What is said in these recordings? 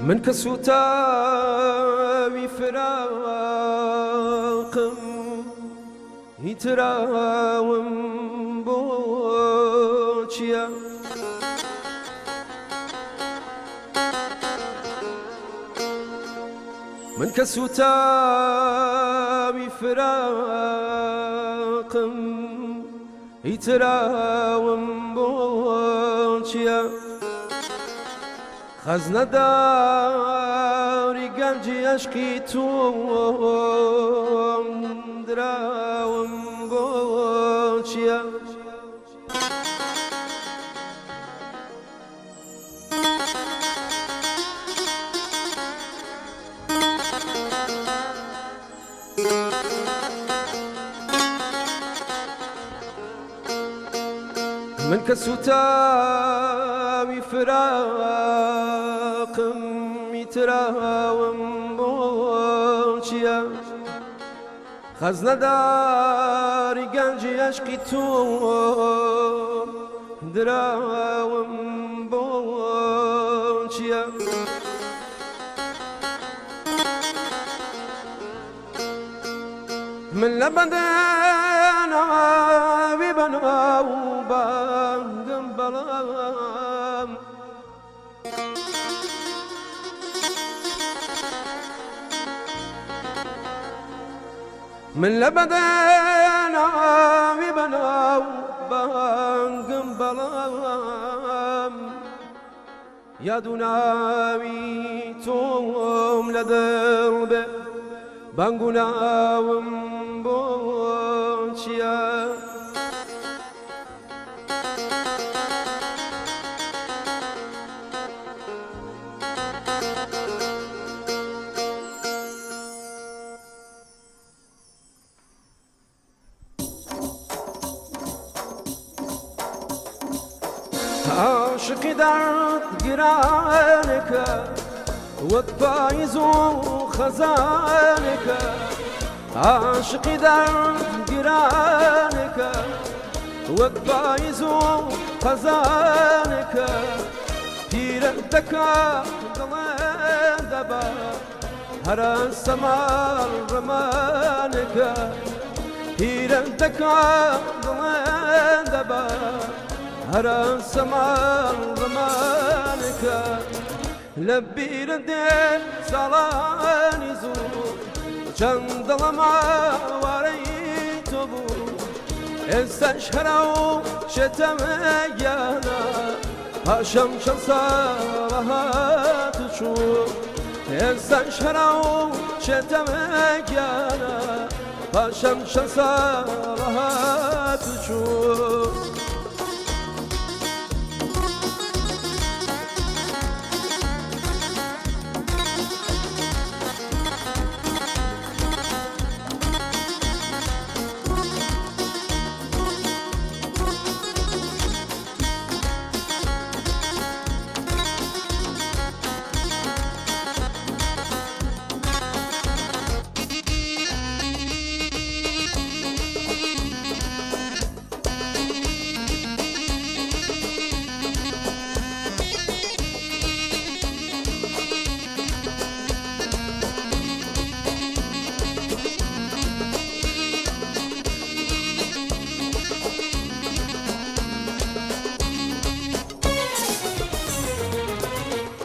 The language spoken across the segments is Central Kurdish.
من كسوتا فراقم يتراوم بوشيا من كسوتا فراقم يتراوم بوشيا خزنة داري قلبي عشقي توم دراوم قوشيا من كسوتا فراقم يتراوم بوشيا خزنة داري قلبي عشقي توم دراوم بوشيا من لبدنا ببنا وبانقم بلام من لبدنا ببنا وبانقم بلام يا دناوي توم لدرب بانقنا ومبوشيا عاشقي درد قرانك والطايز خزانك عاشقي درد قرانك والطايز خزانك تيرتك ضلين دبا هرا السمار رمانك تيرتك ضلين دبا هرا السمار رمانك لبي ردين سالاني زور چند لما وريت بو استشهروا شتم يانا هاشم شصالها تشوف استشهروا شتم يانا هاشم شصالها تشوف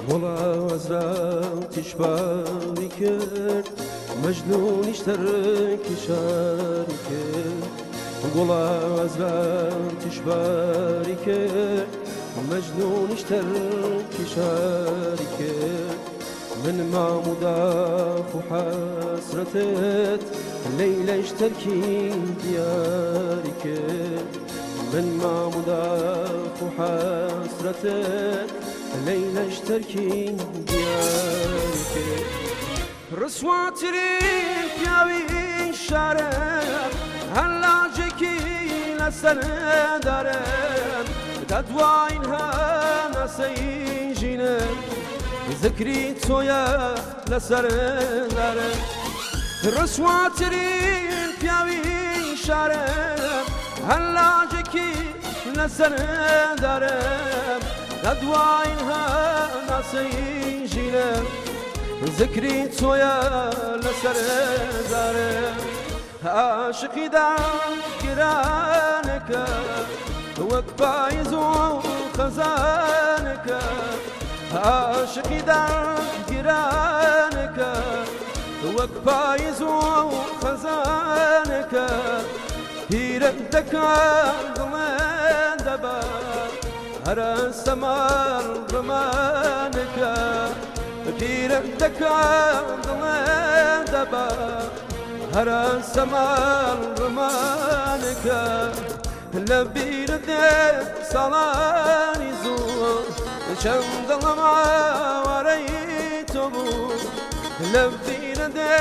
ولا وزرت شبالي كرد مجنون اشترك شاركت ولا وزرت شبالي كرد مجنون اشترك شاركت من ما مضاف وحسرتت الليلة اشتركي ديارك من ما مضاف وحسرتت ليلى اشتركي ديارك رسواتري بياوي الشارع هلا جيكي لسر دارم دادواينها نسيجينا ذكري تويا لسر دارم رسواتري بياوي الشارع هلا جيكي لسر دارم لدواینها ناسی جیلم ذکری تویا لسر دارم عاشقی دم گرانک وەک پاییز و خەزانەکە عاشقی داگیرانەکە وەک پاییز و خەزانەکە پیرە دەکات دڵێن دەبا هەرە سەماڵ ڕمانەکە پیرە دەکات دڵێن دەبا هەرە سەماڵ ڕمانەکە لە بیرە دێ ساڵانی زوو چەند دڵم ئاوارەی تۆ بوو لە بیرە دێ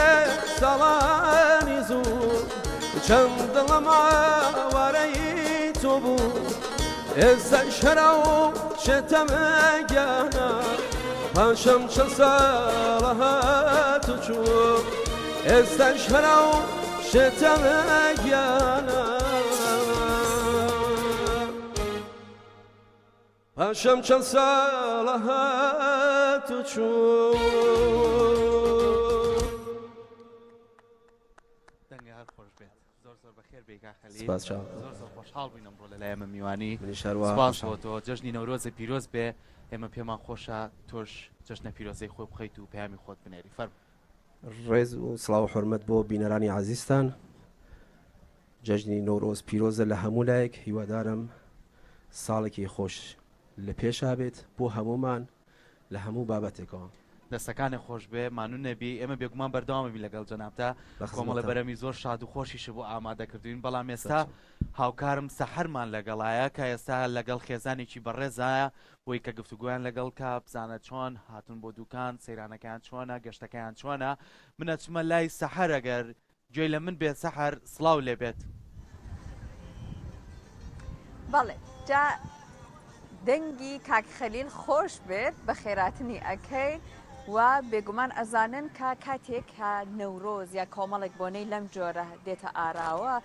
ساڵانی زوو چەند دڵم ئاوارەی تۆ بوو ئێستا شەرە و شێتەمە گیانە پاشەم چەند ساڵە هاتو چوو ئێستا شەرە و شێتەمە گیانە پاشەم چەند ساڵە هاتو چوو دەنگە هەر خۆش بێت زۆر زۆر بەخێر بێگا خەلیل سپاس چاو زۆر زۆر خۆشحاڵ بووین ئەمڕۆ لەلایەمە میوانی شەروە سپاس بۆ تۆ جەژنی نەورۆزە پیرۆز بێ ئێمە پێمان خۆشە تۆش جەژنە پیرۆزەی خۆی بخەیت و پەیامی خۆت بنێری فەرموو ڕێز و سڵاو و حورمەت بۆ بینەرانی عەزیزتان جەژنی نۆرۆز پیرۆزە لە هەموو لایەک هیوادارم ساڵێکی خۆش لە پێشا بێت بۆ هەمومان لە هەموو بابەتێکەوە دەستەکانی خۆش بێ مانون نەبی ئێمە بێگومان بەردەوامەبی لەگەڵ جەنابتا کۆمەڵە بەرەمی زۆر شاد و خۆشیش بۆ ئامادەکردوین بەڵام ئێستا هاوکارم سەحەرمان لەگەڵایە کە ئێستا لەگەڵ خێزانێکی بەڕێزایە بۆی کە گفتوگویان لەگەڵ کە بزانە چۆن هاتون بۆ دوکان سەیرانەکان چۆنە گەشتەکەیان چۆنە منە چمە لای سەحەر ئەگەر گوێی لە من بێت سەحەر سڵاو لێ بێت بەڵێ جا دەنگی کاک خەلیل خۆش بێت بە خێراتنی ئەکەین و بێگومان ئەزانن کە کاتێک کە نەورۆز یا کۆمەڵێک بۆنەی لەم جۆرە دێتە ئاراوە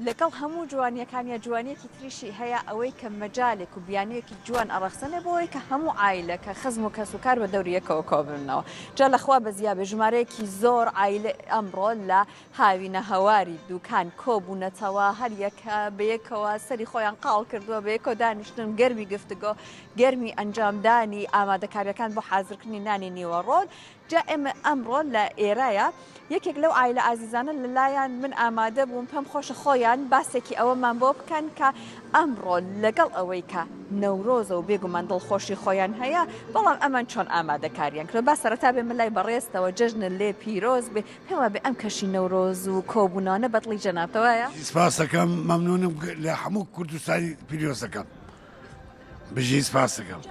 لەگەڵ هەموو جوانیەکان یا جوانیەکی تریشی هەیە ئەوەی کە مەجالێک و بیانەیەکی جوان ئەڕەخسەنێ بۆەوەی کە هەموو عیلەکە خزم و کەس و کار بە دەوریەکەوە کۆبنەوە جا لەخوا بەزیابێ ژمارەیەکی زۆر عیلە ئەمڕۆ لە هاوینە هەواری دوکان کۆبوونەتەوە هەر یەکە بەیەکەوە سەری خۆیان قاڵ کردووە بەیەکەوە دانیشتن گەرمی گفتگۆ گەرمی ئەنجامدانی ئامادەکاریەکان بۆ حازرکردنی نانی نیوەڕۆن جا ئێمە ئەمڕۆ لە ئێرەیە یەکێک لەو عیلە ئازیزانە لەلایەن من ئامادە بووم پێم خۆشە خۆیان باسێکی ئەوەمان بۆ بکەن کە ئەمڕۆ لەگەڵ ئەوەی کە نەورۆزە و بێگومان دڵخۆشی خۆیان هەیە بەڵام ئەمان چۆن ئامادەکاریان کرد با سەرەتا بێ من لای بەڕێستەوە جەژنە لێ پیرۆز بێ پێوە بێ ئەم کەشی نەورۆز و کۆبوونانە بەدڵی جەنابەتەوەیە سپاس دەکەم مەمنونم لە هەموو کوردستانی پیرۆز دەکەم بژی سپاس دەکەم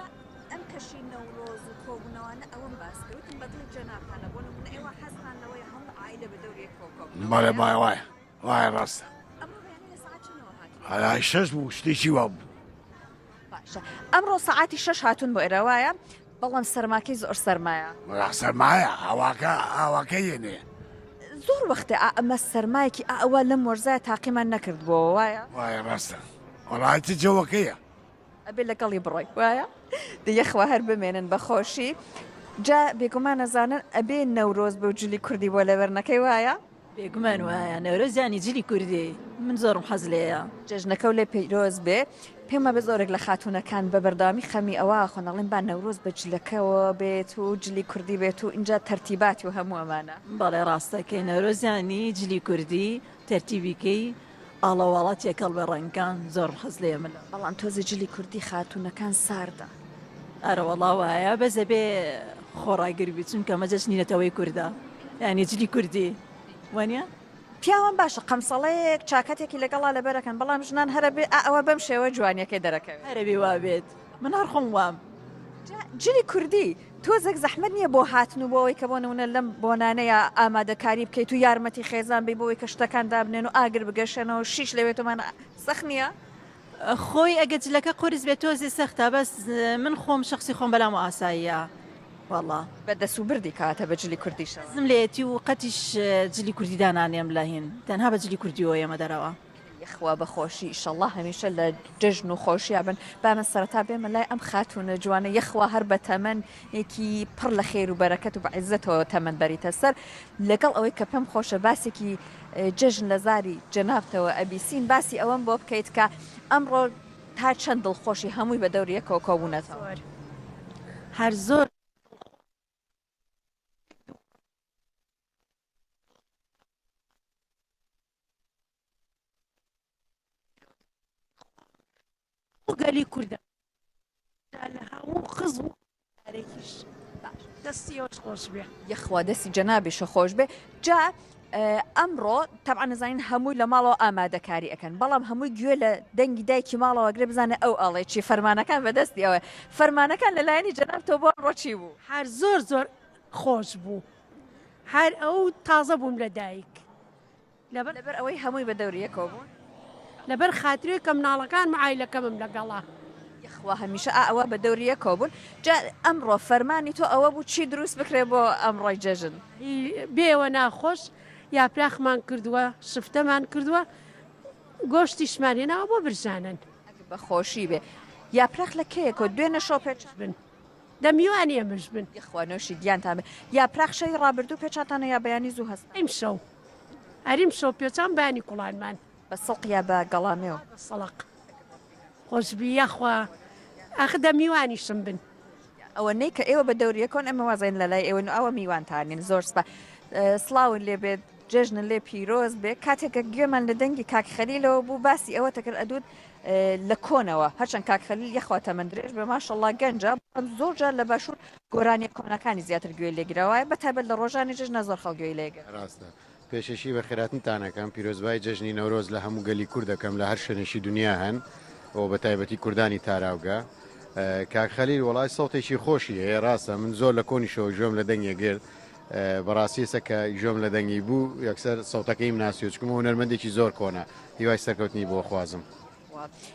ئەم کەشی نەورۆز و کۆبوونەوەانە ئەوەم باس کردن بەدڵی جەنابانە بۆ نمونە ئێوە حەزتانەوەی هەموو عیلە بە دەوریەکەوە کۆبوونەوە بەڵێ وایە وایە ڕاستە ئەمڕۆ بەیانی لە سەعات چەندەوە هاتوون؟ هەلای شەش بوو شتێکی وا بوو باشە ئەمڕۆ سەعاتی 6 هاتوون بۆ ئێرەوایە بەڵام سەرماکەی زۆر سەرمایە سەرمایە ئاواکە یێنێ زۆر وەختێ ئەمە سەرمایەکی ئەوە لەم وەرزایە تاقیمان نەکردبووە وایە وایە ڕاستە وەڵایەتی جەوەکەیە ئەبێ لەگەڵی بڕۆی وایە دەیەخوا هەر بمێنن بەخۆشی جا بێگومان نەزانن ئەبێ نەورۆز بە جلی کوردی بۆ لەبەرنەکەی وایە بێگومان وایە نەورۆزیانی جلی کوردی من زۆرم حەز لێیە جەژنەکە و لێ پەیرۆز بێ پێمە بە زۆرێک لە خاتونەکان بە بەردامی خەمی ئەوە خۆنەڵێن با نەورۆز بە جلەکەەوە بێت و جلی کوردی بێت و اینجا تەرتیباتی و هەموو ئەمانە بەڵێ ڕاستەکەی نەورۆزیانی جلی کوردی تەرتیبیکەی ئاڵەواڵات تێکەڵ بە ڕەنگان زۆر حەز لێ منە بەڵام تۆزی جلی کوردی خاتونەکان ساردە ئەرەوەڵا وایە بەزە بێ خۆڕاگربی چونکە مەجەشنینەتەوەی کووردە یعنی جلی کوردی وانە؟ پیاوان باشە قەمسەڵەیەک چاکەتێکی لەگەڵا لەبەرەکەن بەڵام ژنان هەرە بێ ئەوە بەم شێوە جوانیەکەی دەرەکەوێت هەرەبی وا بێت من هەر خۆم وام جلی کوردی تۆزێک زەحمەت نییە بۆ هاتن و بۆەوەی کە بۆ نمونە لەم بۆنانەیە ئامادەکاری بکەیت و یارمەتی خێزان بێ بۆەوەی کە شتەکان دابنێن و ئاگر بگەشێنەوە شیش لەوێتمان سەخت نییە؟ خۆی ئەگە جلەکە قورس بێت تۆزی سەختە بەس من خۆم شخصی خۆم بەلام و ئاساییە والله بەدەست و بردی کاتە بە جلی کوردیشەوە زم لێتی و قەتیش جلی کوردی دانانێم لە هین تەنها بە جلی کوردیەوە ئێمە دەرەوە یخوا بەخۆشی ئیشەڵڵا هەمیشە لە جژن و خۆشییا بن بامە سەرەتا بێمە لای ئەم خاتونە جوانە یەخوا هەر بە تەمەنێکی پڕ لە خێر و بەرەکەت و بەعیزەتەوە تەمەن بەریتە سەر لەگەڵ ئەوەی کە پێم خۆشە باسێکی جژن لە زاری جەنابتەوە ئەبیسین باسی ئەوەم بۆ بکەیت کە ئەمڕۆ تا چەند دڵخۆشی هەمووی بە دەوریەکەوە کۆبوونەتەوە هەر زۆر گەلی کوردە لە هەموو خز و ئارێکیش دەستیەوەش خۆش بێ یەخوا دەستی جەنابیشە خۆش بێ جا ئەمڕۆ تەبعا نەزانین هەمووی لە ماڵەوە ئامادەکاری ئەەکەن بەڵام هەمووی گوێ لە دەنگی دایکی ماڵەوە گرێ بزانێ ئەو ئەڵێ چی فەرمانەکان بەدەستی ئەوە فەرمانەکان لەلایەنی جەنابتەوە بۆ ڕۆچی بوو هەر زۆر زۆر خۆش بوو هەر ئەو تازە بووم لە دایک لەبەر ئەوەی هەمووی بە دەوریەکەوە بوون لەبەر خاترێک کە مناڵەکان معایلەکەمم لەگەڵا یەخوا هەمیشە ئەوە بە دەوریەکەوە بوون جا ئەمڕۆ فەرمانی تۆ ئەوە بوو چی دروست بکرێ بۆ ئەمڕۆی جەژن بێوە ناخۆش یاپراخمان کردووە شفتەمان کردووە گۆشتیشمان هێناوە بۆ برژانن بەخۆشی بێ یاپراخ لە کەیەکەوە دوێنە شەو پێچ بن دەمیوانی ئەمەش بن یەخوا نەوشی گیانتان بێ یاپراخ شەی ڕابردوو پێچاتانە یا بەیانی زوو هەست ئەیم شەو ئەریم شەو پێچان بانی کوڵانمان بە سەڵق یا بە گەڵامێەوە سەڵق خۆشببی یاخوا ئاخ دەمیوانیشم بن ئەوە نەی کە ئێوە بە دەوریەکۆن ئەمە وازین لە لای ئێوە ئەوە میوانتانین زۆر سپا سڵاون لێ بێت جژنە لێ پیرۆز بێ کاتێکە گوێمان لە دەنگی کاکخەلیلەوە بوو باسی ئەوە تەکرد ئەدود لە کۆنەوە هەرچەند کاکخەلیل یەخوا تەمەندرێژ بە ماشەڵڵا گەنجە زۆر جار لە باشوور گۆرانی کۆنەکانی زیاتر گوێ لێگرەوەیە بەتابەت لە ڕۆژانی جژنە زۆر خەڵ گوێی لێگە ڕاستە پێشەشی بە خێراتنتانەکەم پیرۆزبای جژنی نەورۆز لە هەموو گەلی کوور دەکەم لە هەر شوێنێکی دنیا هەن ئەو بە تایبەتی کوردانی تاراوگە کاک خەلیل وڵای سەوتێکی خۆشی هەیە ڕاستە من زۆر لە کۆنیشەوە ژۆم لە دەنگێ گرت بەڕاستیسە کە ژۆم لە دەنگی بوو یەکسەر سەوتەکەی مناسیۆ چکمە هونەرمەندێکی زۆر کۆنا هیوای سەرکەوتنی بۆ خوازم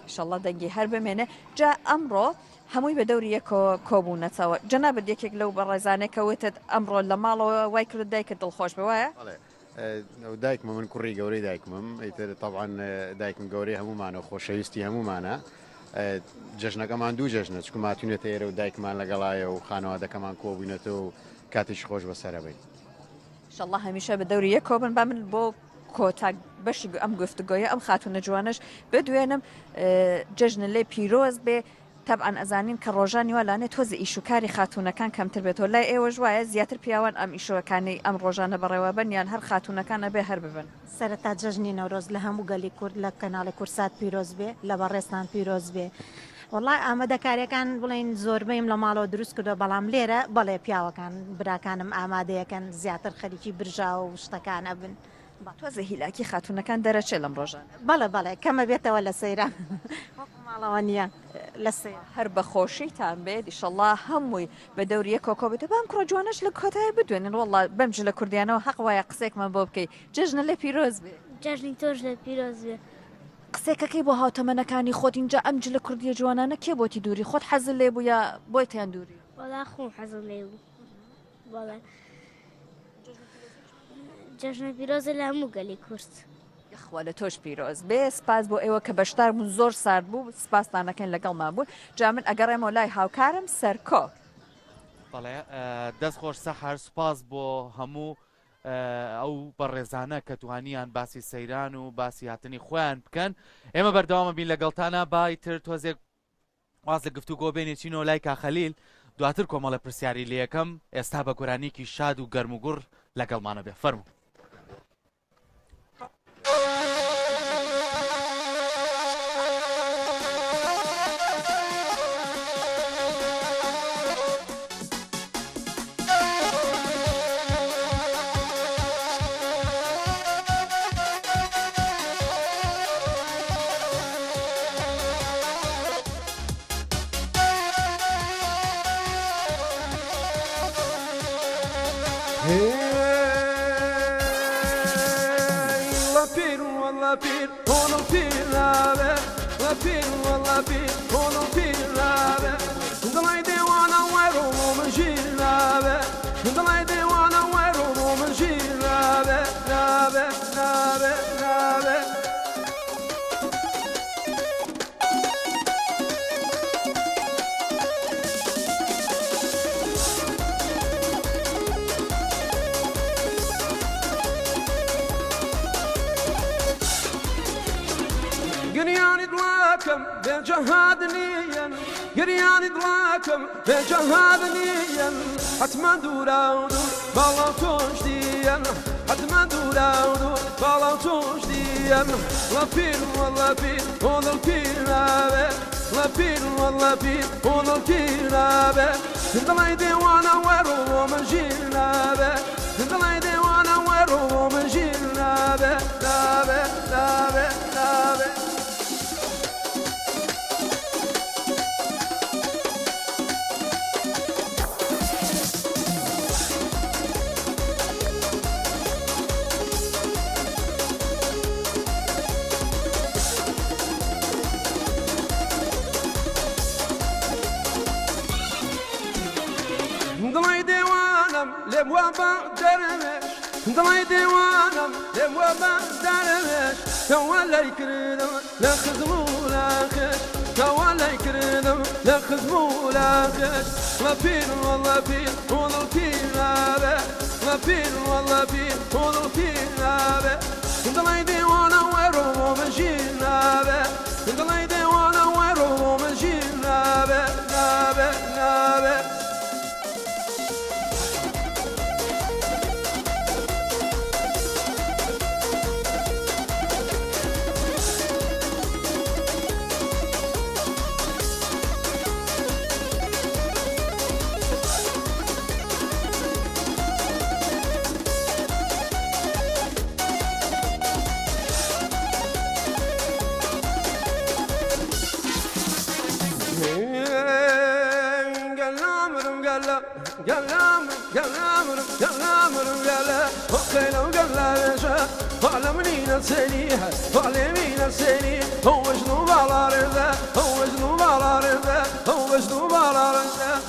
ئینشەڵڵا دەنگی هەر بمێنێ جا ئەمڕۆ هەمووی بە دەوری یەکەوە کۆبوونەتەوە جەنابەت یەکێک لەو بەڕێزانێکەوەتت ئەمڕۆ لە ماڵەوە وای کرد دایکت دڵخۆش بێ وایە دایکمە من کوڕی گەورەی دایکمم ئیتر تەبعاً دایکم گەورەی هەمومانە خۆشەویستی هەمومانە جەژنەکەمان دوو جەژنە چکو ماتونێتە ئێرە و دایکمان لەگەڵایە و خانەوادەکەمان کۆبوونەتەوە و کاتێکی خۆش بەسەرەبێت ئینشەڵڵا هەمیشە بە دەوری یەکەوە بن با من بۆ کۆتاک بەشی ئەم گفتوگۆیە ئەم خاتونە جوانش بدوێنم جژنە لێ پیرۆز بێ تەبعاً ئەزانین کە ڕۆژانی وەلانێت تۆزە ئیشوکاری خاتونەکان کەمتر بێتەوە لای ئێوەش وایە زیاتر پیاوان ئەم ئیشوەکانی ئەم ڕۆژانە بەڕێوە بنیان هەر خاتونەکانە بێ هەر ببن سەرەتا جژنی نەورۆز لە هەموو گەلی کورد لە کەناڵی کورسات پیرۆز بێ لە بەڕێستان پیرۆز بێ وڵای ئامادەکاریەکان بڵین زۆربەیم لە ماڵەوە دروست کردو بەڵام لێرە بەڵێ پیاوەکان براکانم ئامادەیەکان زیاتر خەریکی برژا و شتەکانە بن تۆزە هیلاکی خاتونەکان دەرەچێت لەم ڕۆژان بەڵێ کەمە بێتەوە لە سەیران ماڵەوە نییە لە سەیر هەر بەخۆشیتان بێت ئیشەڵڵا هەمووی بە دەوریە کۆکۆبێتە بام کوڕە جوانش لە کۆتای بدوێنن وڵا بەمژ لە کوردیانەوە حەق وایە قسێکمان بۆ بکەیت جژنە لە پیرۆز بێ جژنی تۆش لە پیرۆز بێ قسێکەکەی بۆ هاوتەمەنەکانی خۆت اینجا ئەمج لە کوردیە جوانانە کێ بۆتی دووری خۆت حەزل لێ بوو یا بۆی تیان دووری وەڵا خۆم حەزم لێ بوو بەڵێ جژنە پیرۆزە لە هەموو گەلی کورد یخوا لە تۆش پیرۆز بێ سپاس بۆ ئێوە کە بەشدار بوون زۆر سارد بوو سپاسدانەکەن لەگەڵمان بوون جا من ئەگەڕێمەوە لای هاوکارم سەرکۆ بەڵێ دەست خۆش سەحەر سوپاس بۆ هەموو ئەو بەڕێزانە کە توانیان باسی سەیران و باسی هاتنی خۆیان بکەن ئێمە بەردەوامە بین لەگەڵتانە بایتر تۆزێک واز لە گفتوگۆ بێنێچینەوە لای کاخەلیل دواتر کۆمەڵە پرسیاری لە یەکەم ئێستا بە گۆرانێکی شاد و گەرم و گوڕ لەگەڵمانە بێ فەرموو pir, onu pirave, la pir, la pir, onu pirave. Dalai de wana wero mo jirave, dalai de wana wero mo jirave, rave, rave, rave. دڵاکەم بێجەهاد نیەن گریانی دڵاکەم بێجەهاد نیەن حتمما دوورا و دوور باڵا و تۆش دیەن حتمما دوورا و دوور باڵا و تۆش دیەن وە پیر وەڵە پیر بۆ دڵ پیر نابێ وە پیر وەڵە پیر بۆ دڵ پیر نابێ دڵی دێوانە وەڕۆ بۆ من ژیر نابێ دڵی دێوانە وەڕۆ بۆ من ژیر نابێ نابێ نابێ نابێ دڵی دێوانم لێم وا بە دەرمێش دڵی دێوانم لێم وا بە دەرمێش کەوا لای کردم لە خزم و لاخش کەوا لای کردم لە خزم و لاخش وە پیر وەڵە پیر بۆ دڵ پیر نابێ وە پیر وەڵە پیر بۆ دڵ پیر نابێ دڵی دێوانە وەڕۆ بۆ من ژیر نابێ دڵی دێوانە وەڕۆ بۆ من ژیر نابێ نابێ نابێ علمني نسينيها وعلمي نسيني هو جنوب على رضا هو جنوب على رضا هو جنوب على رضا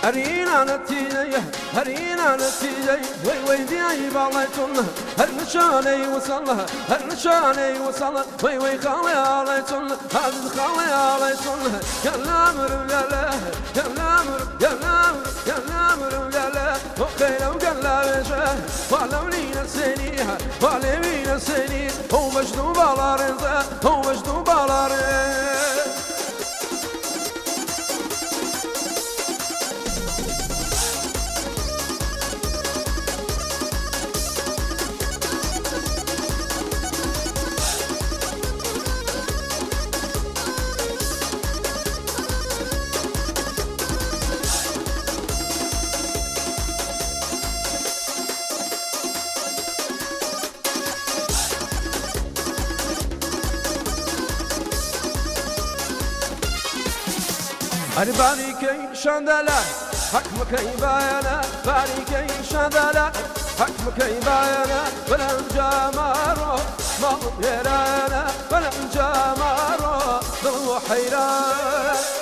هرينا نتيجي هرينا نتيجي وي وي دياي باليتنا هر نشاني وصلها هر نشاني وصلها وي وي خالي عليتنا هذا خالي عليتنا يا لامر يا لا يا لامر يا لامر يا لامر يا لا وخير وقال لا وجه وعلمني نسينيها وعلمني نسيني هو مجنوب على رضا هو مجنوب على رضا هر باریکەی شاندەلا حکمەکەی بایەنە باریکەی شاندەلا حکمەکەی بایەنە بەرەنجا ماڕۆ ماڵم هێرانە بەرەنجا ماڕۆ دڵ و حەیران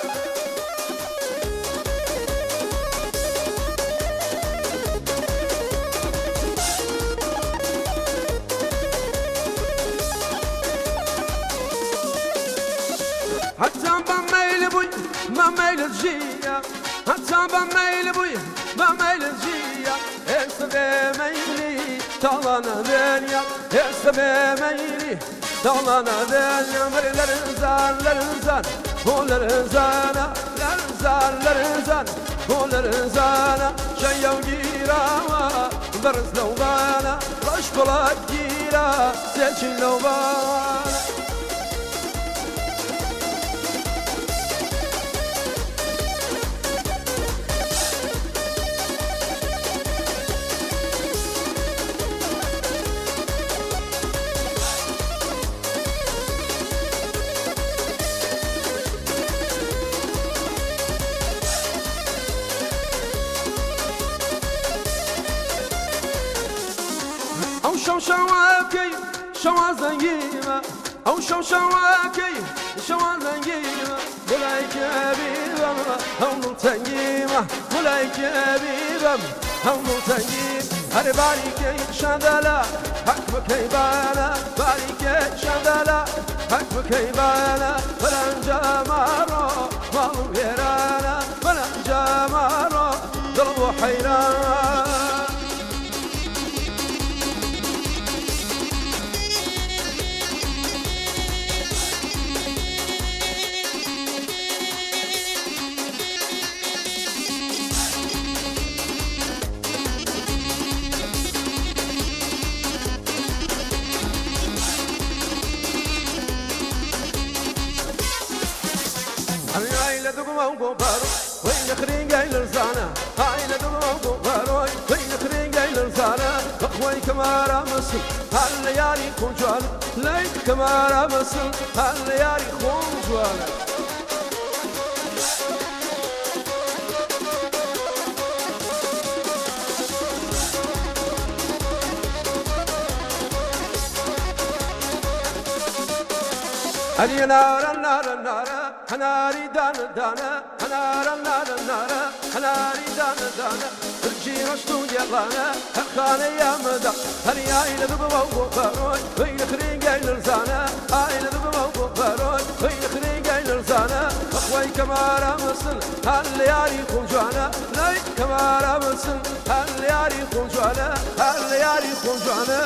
حتى بميل بوي ما ميل الجية حتى بميل بوي ما ميل الجية استبي ميلي طالنا دنيا استبي ميلي طالنا دنيا مر لرزان لرزان هو لرزان لرزان لرزان هو لرزان شيا وجيرا برز لوبانا رش بلاك جيرا سيتشي لوبانا أو شو شواكي شوا زنجيمة أو شو شواكي شوا زنجيمة ولايك بيبم هم تنجيمة ولايك بيبم هم تنجيمة هر باریکەی شاندەلا حەک بکەی بانە باریکەی شاندەلا حەک بکەی بانە بەرەنجە ماڕۆ ماڵم وێرانە بەرەنجە ماڕۆ دڵ بۆ حەیران وين خرينجاي للزانة هاي لدوم باروي وين خرينجاي للزانة بخوي كمارا مصر هالليالي خنجوال ليك كمارا مصر هالليالي خنجوال هني نار النار النار هناري دان دانا هنار النار النار هناري دان دانا رجي رشتو يلانا خاني يا مدى هني عيلة بموقو باروي وين خرين جاي للزانا عيلة بموقو باروي وين خرين جاي للزانا اخوي كمارا مسن هالليالي خنجوانا لاي كمارا مسن هالليالي خنجوانا هالليالي خنجوانا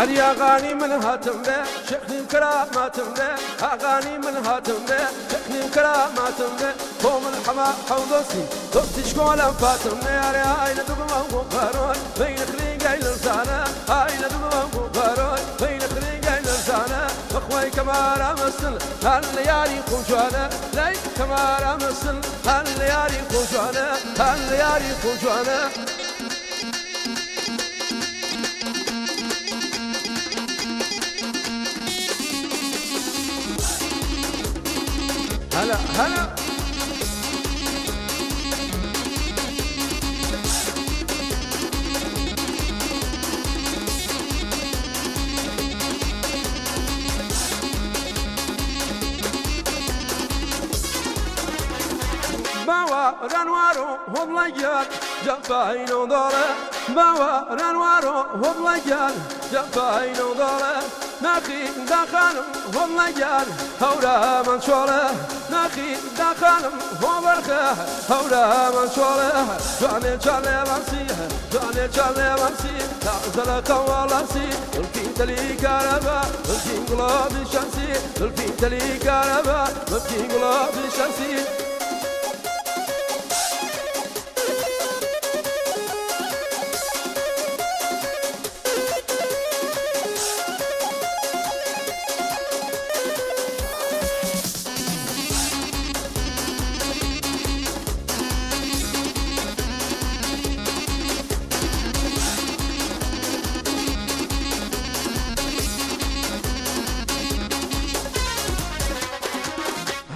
هري أغاني من هاتم به شكل كراماتم به أغاني من هاتم به شكل كراماتم به قوم الحما حوضسي دوستي شكولا فاتم به هري عينة دقمه باروي بين خريقي للزانة عينة دقمه باروي بين خريقي للزانة أخوي كمارا مسل هالليالي خنجوانا لي كمارا مسل هالليالي خنجوانا هالليالي خنجوانا هلا هلا باوا رنوارو هبلاجان جفاينو داره باوا رنوارو هبلاجان جفاينو داره ناخي دخانم هبلاجان هورا من شوله ناخي دخانم هوبرخه هورا من شوله جاني جاني وانسيه جاني جاني وانسيه تعزل قوالاسي الفين تلي كاربا الفين قلوب شمسي الفين تلي كاربا الفين قلوب شمسي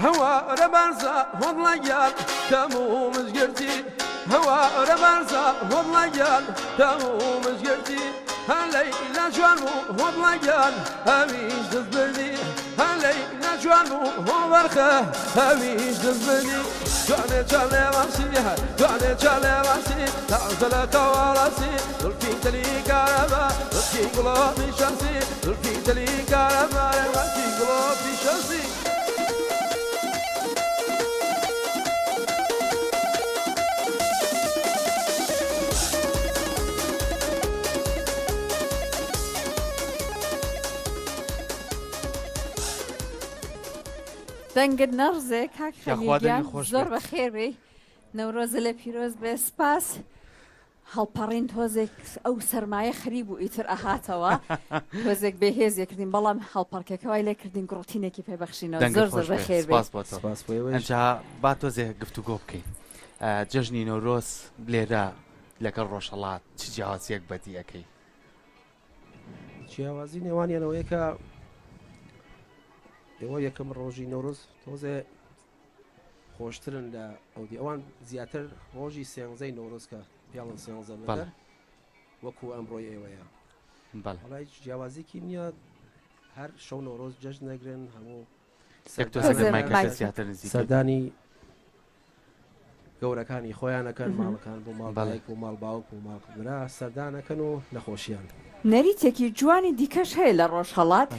هوا ربارزا هضليال تمو مزقرتي هوا ربارزا هضليال تمو مزقرتي هلي لا جوانو هضليال هميش دزبردي هلي لا جوانو هضرخه هميش دزبردي جاني جاني وانسيها جاني جاني وانسي تعزل كوالاسي الفين تلي كاربا الفين قلوبي شمسي الفين تلي كاربا الفين قلوبي شمسي دەنگت نەڕزێ کاک خەلیگیان زۆر بە خێربێ نەورۆزە لە پیرۆز بێ سپاس هەڵپەڕین تۆزێک ئەو سەرمایە خریب و ئیتر ئەهاتەوە تۆزێک بێهێزیە کردین بەڵام هەڵپەڕکەکەوای لێ کردین گڕۆتینێکی پێبەخشینەوە زۆر زۆر بە خێر ئەنجا با تۆزێ گفتوگۆ بکەین جەژنی نۆرۆز لێرە لەگەڵ ڕۆژهەڵات چ جیاوازیەک بەدی ئەەکەی جیاوازی نێوانیانەوەیە کە ئێوە یەکەم ڕۆژی نەورۆز تۆزێ خۆشترن لە ئەودی ئەوان زیاتر ڕۆژی سێنزەی نەورۆز کە پیاڵن سێنزە بەڵێ. وەکو ئەمڕۆی ئێوەیە بەڵێ وڵای جیاوازێکی نییە هەر شەو نەورۆز جەژن نەگرن هەموو سەردانی گەورەکانی خۆیانەکەن ماڵەکان بۆ ماڵباڵێک و ماڵ باوک و ماڵکبرا سەردانەکەن و نەخۆشییان نەریتێکی جوانی دیکەش هەیە لە ڕۆژهەڵات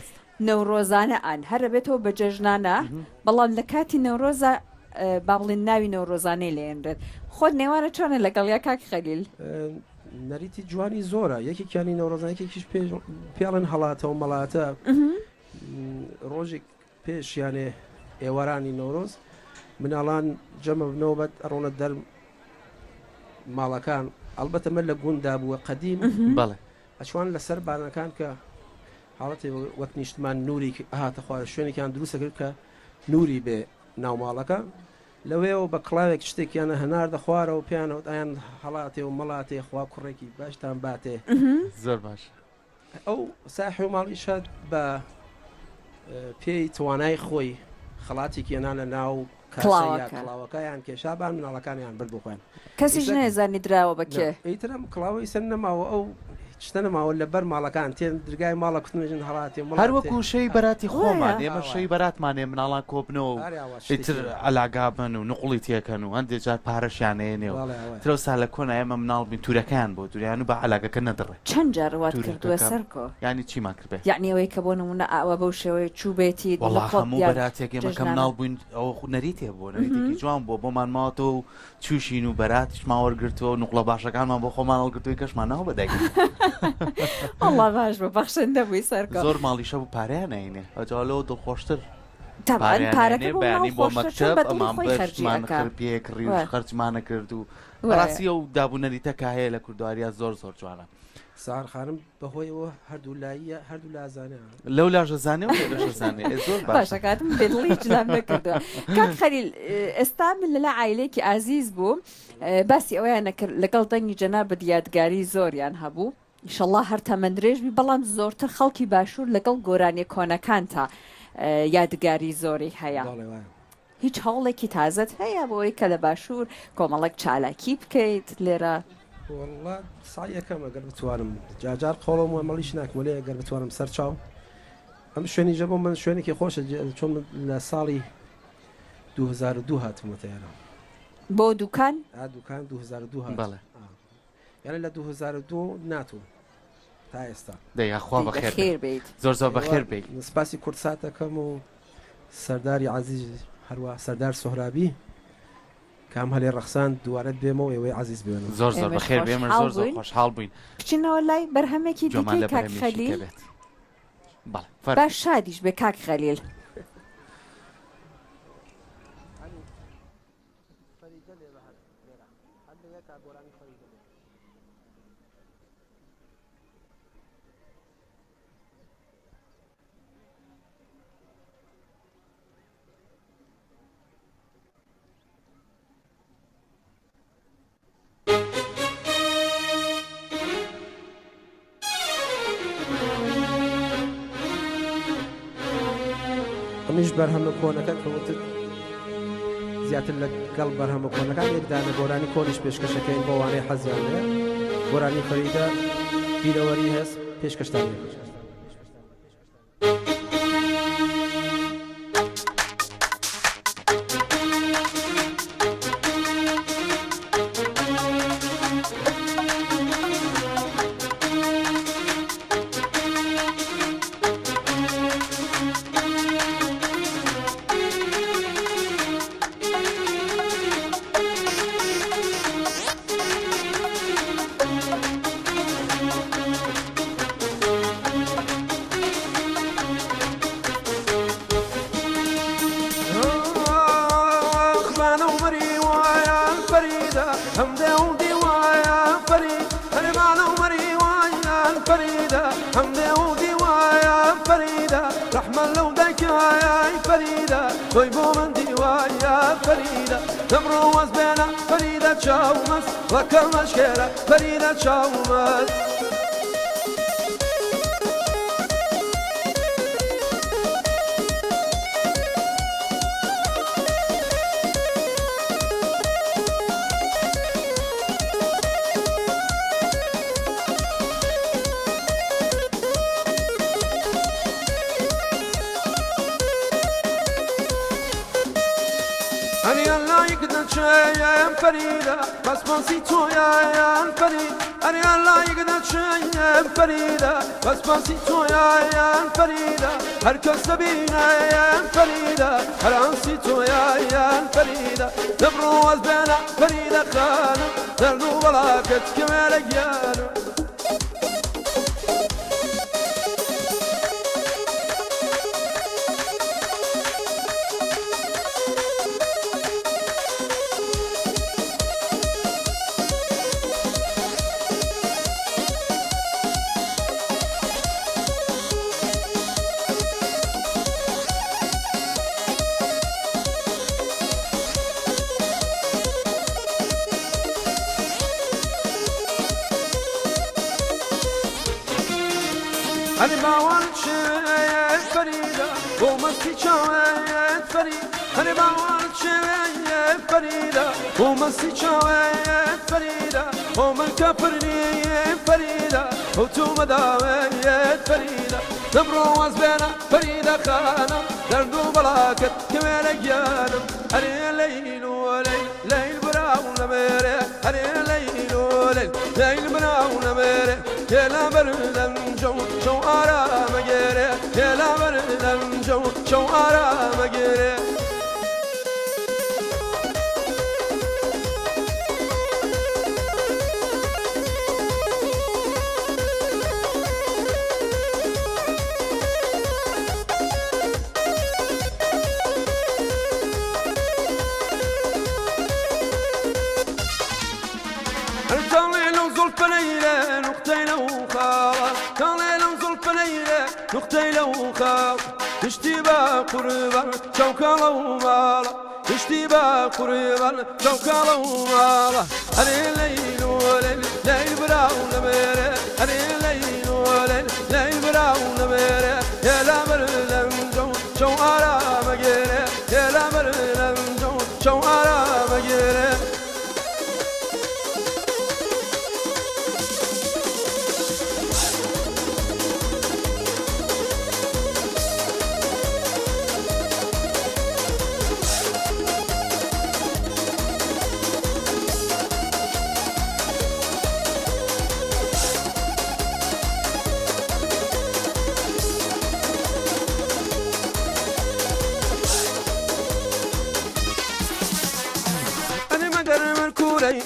نەورۆزانە ئان هەرە بێتەوە بە جەژنانە بەڵام لە کاتی نەورۆزە با بڵێن ناوی نەورۆزانەی لێنرێت خۆت نێوانە چۆنە لەگەڵ یا کاک خەلیل نەریتی جوانی زۆرە یەکێکیانی نەورۆزانێکێکیش پێڵن هەڵاتەوە مەڵاتە ڕۆژێک پێشیانێ ئێوارانی نەورۆز مناڵان جەمە بنەوە بەت ئەڕۆنە دەر ماڵەکان ئەلبەتە من لە گوندا بووە قەدیم بەڵێ ئەچوان لەسەر بانەکان کە حاڵەتی وەک نیشتمان نووری ئاهاتە خوارە شوێنێکیان دروستە کرد کە نووری بێ ناوماڵەکە لەوێەوە بە کڵاوێک شتێکیانە هەنار دەخوارەوە پیانەوە ئایان هەڵاتێ و مەڵاتێ خوا کوڕێکی باشتان باتێ زۆر باش ئەو ساحی و ماڵیشە بە پێی توانای خۆی خەڵاتێکی هێنا لە ناو کڵاوەکەیان کێشابان مناڵەکانیان برد بخۆیان کەسیش نێزانی دراوە بەکێ ئیترم کڵاوی سەر نەماوە ئەو شتە نەماوە لە بەر ماڵەکان تێن درگای ماڵە کوتمێژن هەڵاتی هەروەکو شەی بەراتی خۆمان ئێمە شەی بەراتمانێ مناڵان کۆبنەوە و ئیتر ئەلاگابن و نقڵی تێکەن و هەندێک جار پارەشیانێنێەوە ترەوسا لە کۆنا ئێمە مناڵ بین توورەکان بۆ دوریان و بە علاگەکە نەدڕێ چەند جار وات کردووە سەرکۆ ینی چیمان کردێ یعنی ئەوەی کە بۆ نمونە ئاوە بەو شێوەی چوو بێتی هەموو بەراتێک ئێمەکە مناڵ بووین ئەو نەریتێ بۆ نەریتێکی جوان بۆ بۆمان ماوەتەوە و چوشین و بەراتیش ماوەرگرتووە و نقڵە باشەکانمان بۆ خۆمان هەڵگرتووی کەشمان ناو بەدایک والله باش بە بەخشەندە بووی سەرکۆ زۆر ماڵیشە بوو پارەیان نینێ ئەجاالەوە دڵخۆشتر پارەکە بۆ مەکتەب ئەمان بەشمان پێکڕی و خەرجمانە کرد و ڕاستی ئەو دابوونەریتەکە هەیە لە کوردواریە زۆر زۆر جوانە سار خانم بەهۆیەوە هەردوو لایە هەردوو لازانە لەو لاژەزانێ و لەژەزانێ زۆر باشەکاتم بێدڵی جلام نەکردووە کاک خەلیل ئێستا من لەلا عیلێکی ئازیز بوو باسی ئەویان نەکرد لەگەڵ دەنگی جەناب بە دیادگاری زۆریان هەبوو ئینشەڵڵا هەر تەمەندرێژبی بەڵام زۆرتر خەڵکی باشوور لەگەڵ گۆرانی کۆنەکان تا یادگاری زۆری هەیە هیچ هەوڵێکی تازت هەیە بۆی کە لە باشوور کۆمەڵک چالاکی بکەیت لێرە والله سایەکەم ئەگەر بتوانم جاجار قۆڵم و مەڵیش ناکمەلێ ئەگەر بتوانم سەر چاو ئەم شوێنی ژە بۆ من شوێنێکی خۆشە چۆن لە ساڵی 2002 هاتمەتەیانە بۆ دوکان دوکان 2002 بەڵێ یعنی لە 2002 ناتوو تا ئێستا دەیخوا بەخێر بیت زۆر زۆر بەخێر بیت سپاسی کورساتەکەم و سەرداری عزیز هەروە سەردار سۆهرابی کام هەلێ ڕەخسان دووارەت بێمەوە ئێوەی عزیز بێنەوە زۆر زۆر بەخێر بێمە زۆر زۆر خۆشحاڵ بووین بچینەوە لای بەرهەمێکی دیکەی کاک خەلیل باش شادیش بێ کاک خەلیل ئەمیش بەرهەمە کۆنەکە کەوتت زیاتر لەگەڵ بەرهەمە کۆنەکان یەکدانە گۆرانی کۆنیش پێشکەشەکەین بۆ وانەی حەزیان لێ گۆرانی فەریدە بیرەوەری هەست پێشکەشتان لێ فريدة شاومت الله يقدر شيء فريدة بس بسيطو يا فريد أري الله يقدر شيء فريدة بس بسيطو يا فريدة هركز بينا يا فريدة هرانسيتو يا فريدة تبروز بنا فريدة خانم دردو بلاكت كمال جانم أنا باورد شوية فريدة ومسكي شوية فريد أنا باورد شوية فريدة ومسكي شوية فريدة ومن كفرني فريدة وتوم داوية فريدة تبروز بنا فريدة خانم دردو بلاكت كمال جانم أري ليل وليل ليل براون ميري أري ليل وليل ليل براون ميري يلا بردم جو آرام گیره يلا بردم جو آرام گیره نقطة لو خاف اشتباه قربان شوكة لو مالا اشتباه قربان شوكة لو مالا أري ليل وليل ليل براون ميري أري ليل وليل ليل براون ميري يلا بردم جو آرام گیره يلا بردم جو آرام گیره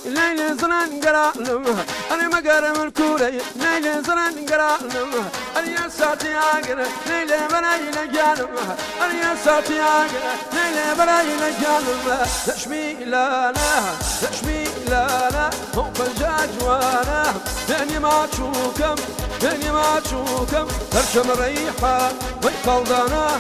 ليل زران قرانم أنا مقرم الكوري ليل زران قرانم أنا يا ساتي عاقر ليل برايل جانم أنا يا ساتي عاقر ليل برايل جانم تشمي لانا فوق الجاج وانا دني ما تشوكم ترشم ريحة ويقل دانا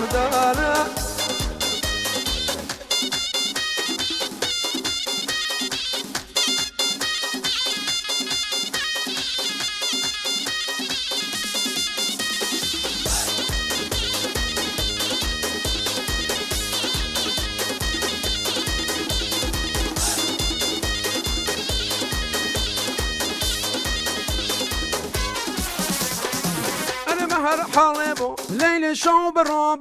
بهر حالبو ليل شو برو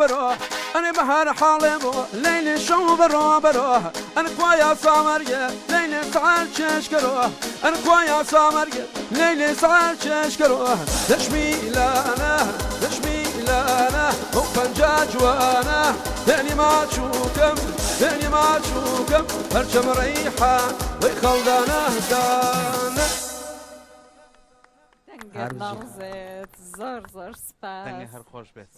أنا بهر حالبو ليل شو برو أنا كوايا سامرية ليل سعال ششكرو أنا كوايا سامرية ليل سعال ششكرو تشمي لانا وفنجاج وانا دني ما تشوكم هرشم ريحة ويخل دانا ناوزێت زۆر سپاس دەنگی هەر خۆش بێت